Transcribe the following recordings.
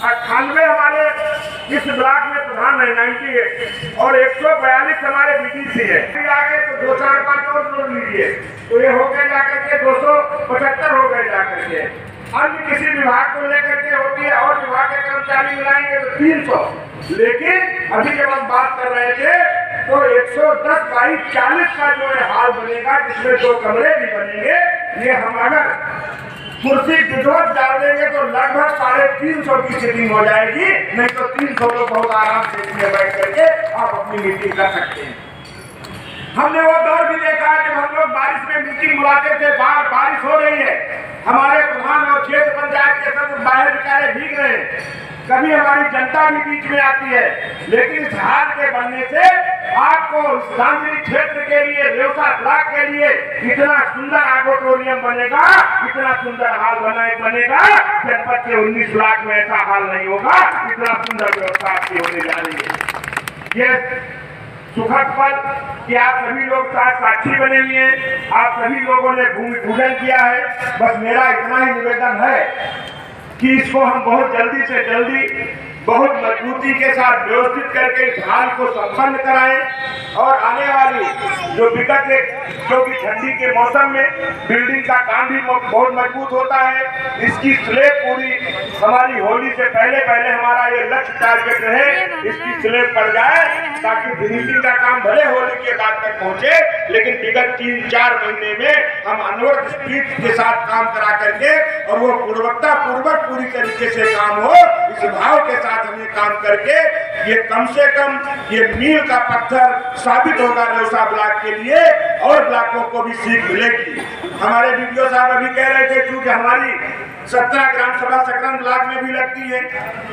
98 हमारे इस ब्लॉक में प्रधान है 98 और 142 हमारे बीडीसी है। आगे तो 2 4 5 और जोड़ लीजिए तो ये हो गए जाकर के 275 हो गए जाकर के। अन्य किसी विभाग को लेकर के होती है और विभाग के कर्मचारी मिलाएंगे तो 300। लेकिन अभी जब हम बात कर रहे थे तो 110 बाई 40 का जो है हाल बनेगा, जिसमें 2 कमरे भी बनेंगे। ये हम अगर कुर्सी विधवत डाल देंगे तो लगभग 350 की सीटिंग हो जाएगी, नहीं तो 300 लोग बहुत आराम से इसमें बैठ करके आप अपनी मीटिंग कर सकते हैं। हमने वो दौर भी देखा है जब हम लोग बारिश में मीटिंग बुलाते थे, बारिश हो रही है, हमारे प्रधान और क्षेत्र पंचायत के सदस्य बाहर बेचारे भीग रहे हैं, कभी हमारी जनता भी बीच में आती है। लेकिन इस हाल के बनने से आपको गांधी क्षेत्र के लिए, रेवसा ब्लॉक के लिए इतना सुंदर ऑडिटोरियम बनेगा, इतना सुंदर हाल बनेगा, जनपद के 19 ब्लॉक में ऐसा हाल नहीं होगा। इतना सुंदर व्यवस्था आपकी होने जा रही है। ये सुखद पल कि आप सभी लोग साक्षी बने हुए हैं, आप सभी लोगों ने भूमि पूजन किया है। बस मेरा इतना ही निवेदन है कि इसको हम बहुत जल्दी से जल्दी बहुत मजबूती के साथ व्यवस्थित करके इस हाल को संपन्न कराएं और आने वाली जो विगत क्योंकि ठंडी के मौसम में बिल्डिंग का काम भी बहुत मजबूत होता है, इसकी स्लेब पूरी हमारी होली से पहले हमारा ये लक्ष्य टारगेट रहे, इसकी स्लेब पड़ जाए ताकि फिनिशिंग का काम भले होली के बाद तक पहुंचे, लेकिन विगत 3-4 महीने में हम अनवरत स्पीड के साथ काम करा करके और वो गुणवत्ता पूर्वक पूरी तरीके से काम हो, इस भाव के साथ हमें काम करके ये कम से कम ये मील का पत्थर साबित होगा रेवसा ब्लॉक के लिए और ब्लॉकों को भी सीख मिलेगी। हमारे वीडियो साहब अभी कह रहे थे क्योंकि हमारी 17 ग्राम सभा सकरन ब्लॉक में भी लगती है,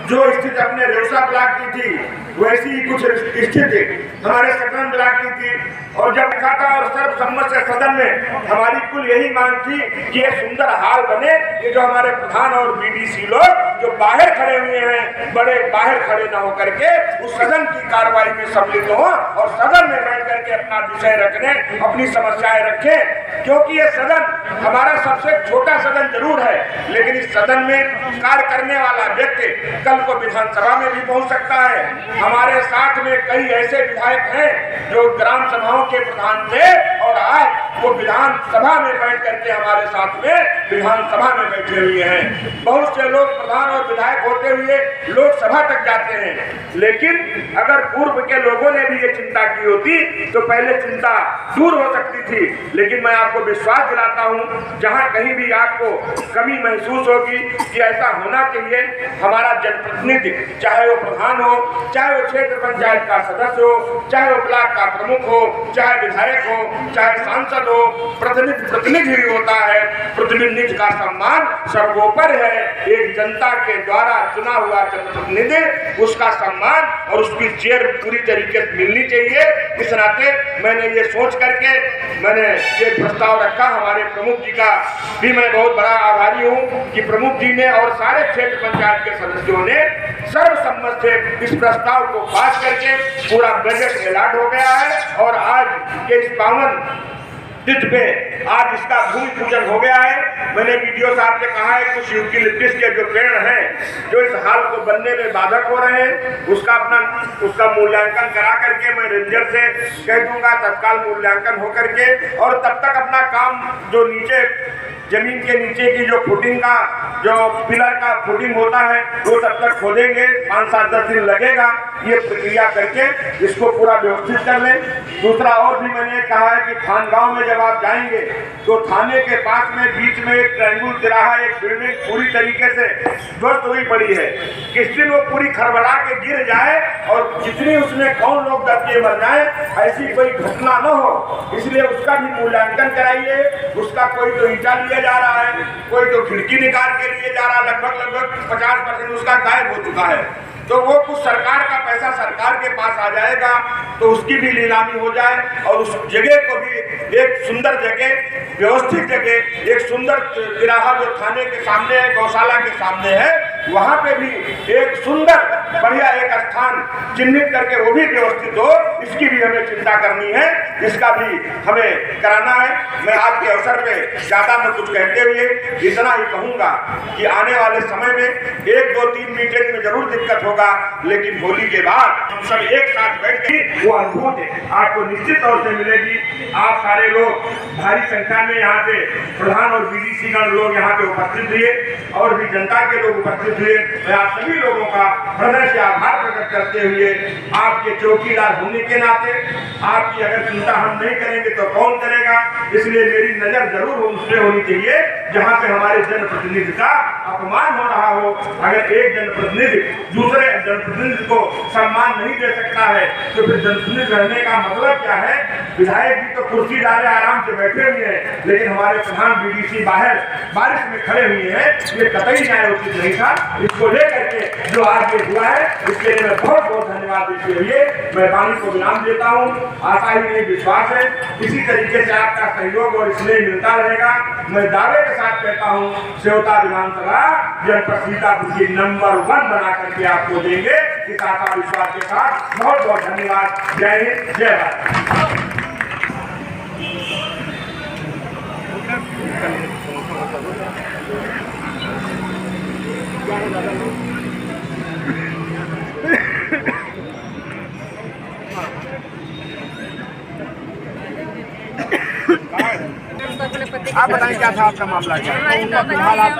जो स्थिति अपने रेवसा ब्लॉक की थी वैसी ही कुछ स्थिति हमारे सकरन ब्लॉक की थी। और जब लिखा था और सर्वसम्मत से सदन में हमारी कुल यही मांग थी कि ये सुंदर हाल बने। ये जो हमारे प्रधान और बीडीसी लोग जो बाहर खड़े हुए हैं, बड़े बाहर खड़े ना होकर के उस सदन की कार्रवाई में सम्मिलित हो और सदन में बैठ करके अपना विषय रखने, अपनी समस्याएं रखें। क्योंकि ये सदन हमारा सबसे छोटा सदन जरूर है, लेकिन इस सदन में कार्य करने वाला व्यक्ति कल को विधानसभा में भी पहुंच सकता है। हमारे साथ में कई ऐसे विधायक हैं जो ग्राम सभाओं के प्रधान थे और आज वो विधानसभा में बैठ करके हमारे साथ में विधानसभा में बैठे हुए हैं। बहुत से लोग प्रधान और विधायक होते हुए लोकसभा तक जाते हैं, लेकिन अगर पूर्व के लोगों ने भी ये चिंता की होती तो पहले चिंता दूर हो सकती थी। लेकिन मैं आपको विश्वास दिलाता हूँ, जहाँ कहीं भी आपको कमी महसूस होगी कि ऐसा होना चाहिए, हमारा जनप्रतिनिधि चाहे वो प्रधान हो, चाहे वो क्षेत्र पंचायत का सदस्य हो, चाहे वो ब्लॉक का प्रमुख हो, चाहे विधायक हो, चाहे सांसद हो, प्रतिनिधि होता है। प्रतिनिधि का सम्मान सर्वोपरि है। एक जनता के द्वारा चुना हुआ जनप्रतिनिधि, उसका सम्मान और उसकी चेयर पूरी तरीके से मिलनी चाहिए। इस नाते मैंने ये सोच करके मैंने ये प्रस्ताव रखा। हमारे प्रमुख जी का भी मैं बहुत बड़ा आभारी हूँ कि प्रमुख जी ने और सारे क्षेत्र पंचायत के सदस्यों ने सर्वसम्मत से इस प्रस्ताव को पास करके पूरा बजट एलाट हो गया है और आज के इस पावन तिथि पे आज इसका भूमि पूजन हो गया है। मैंने वीडियो साहब से कहा है कुछ यूटिलिटीज के जो पेड़ हैं जो इस हाल को बनने में बाधक हो रहे हैं, उसका मूल्यांकन करा करके मैं रेंजर से कह दूंगा तत्काल मूल्यांकन हो करके, और तब तक अपना काम जो नीचे जमीन के नीचे की जो फुटिंग का जो पिलर का फुटिंग होता है वो तब तक खोदेंगे, 5-7-10 दिन लगेगा। ये प्रक्रिया करके इसको पूरा व्यवस्थित कर लें। दूसरा और भी मैंने कहा है कि खानगांव में जब आप जाएंगे तो थाने के पास में बीच में एक ट्रायंगुल तिराहा, एक बिल्डिंग पूरी तरीके से ध्वस्त हुई पड़ी है। किस दिन वो पूरी खरबड़ा के गिर जाए और जितनी उसमें कौन लोग दब के मर जाए, ऐसी कोई घटना न हो, इसलिए उसका भी मूल्यांकन कराइए। उसका कोई तो ईंटा लिया जा रहा है, कोई तो खिड़की निकाल के लिए जा रहा है, लगभग 50% उसका गायब हो चुका है। तो वो कुछ सरकार का पैसा सरकार के पास आ जाएगा तो उसकी भी नीलामी हो जाए और उस जगह को भी एक सुंदर जगह, व्यवस्थित जगह, एक सुंदर तिराहा जो थाने के सामने है, गौशाला के सामने है, वहाँ पे भी एक सुंदर बढ़िया एक स्थान चिन्हित करके वो भी व्यवस्थित हो, इसकी भी हमें चिंता करनी है, इसका भी हमें कराना है। मैं आज के अवसर पे ज़्यादा मैं कुछ कहते हुए इतना ही कहूँगा कि आने वाले समय में 1, 2, 3 मीटिंग में जरूर दिक्कत होगा, लेकिन होली के बाद हम सब एक साथ बैठ के वो अनुभूति आपको निश्चित तौर से मिलेगी। आप सारे लोग भारी संख्या में यहाँ पे प्रधान और बीडीसी गण लोग यहाँ पे उपस्थित हुए और भी जनता के लोग उपस्थित हुए। मैं आप सभी लोगों का हृदय से आभार प्रकट करते हुए आपके चौकीदार होने के नाते आपकी अगर चिंता हम नहीं करेंगे तो कौन करेगा, इसलिए मेरी नजर जरूर उन पे होनी चाहिए जहाँ पे हमारे जनप्रतिनिधि का अपमान हो रहा हो। अगर एक जनप्रतिनिधि दूसरे जनप्रतिनिधि को सम्मान नहीं दे सकता है तो फिर जनप्रतिनिधि रहने का मतलब क्या है? विधायक भी तो कुर्सी डाले आराम से बैठे हुए हैं, लेकिन हमारे प्रधान बीडीसी बाहर बारिश में खड़े हुए हैं, ये कतई न्याय उचित नहीं था। इसको लेकर के जो आज ये हुआ है इसके लिए मैं बहुत बहुत धन्यवाद देते हुए मैं वाणी को विराम देता हूँ। आशा ही नहीं विश्वास है इसी तरीके से आपका सहयोग और स्नेह मिलता रहेगा। मैं दावे के साथ कहता हूँ सेवता विधानसभा जनपद सीतापुर की नंबर 1 बना करके आपको देंगे, इस आशा विश्वास के साथ बहुत बहुत धन्यवाद। जय हिंद, जय भारत। आप बताएं क्या था आपका मामला? क्या फिलहाल आप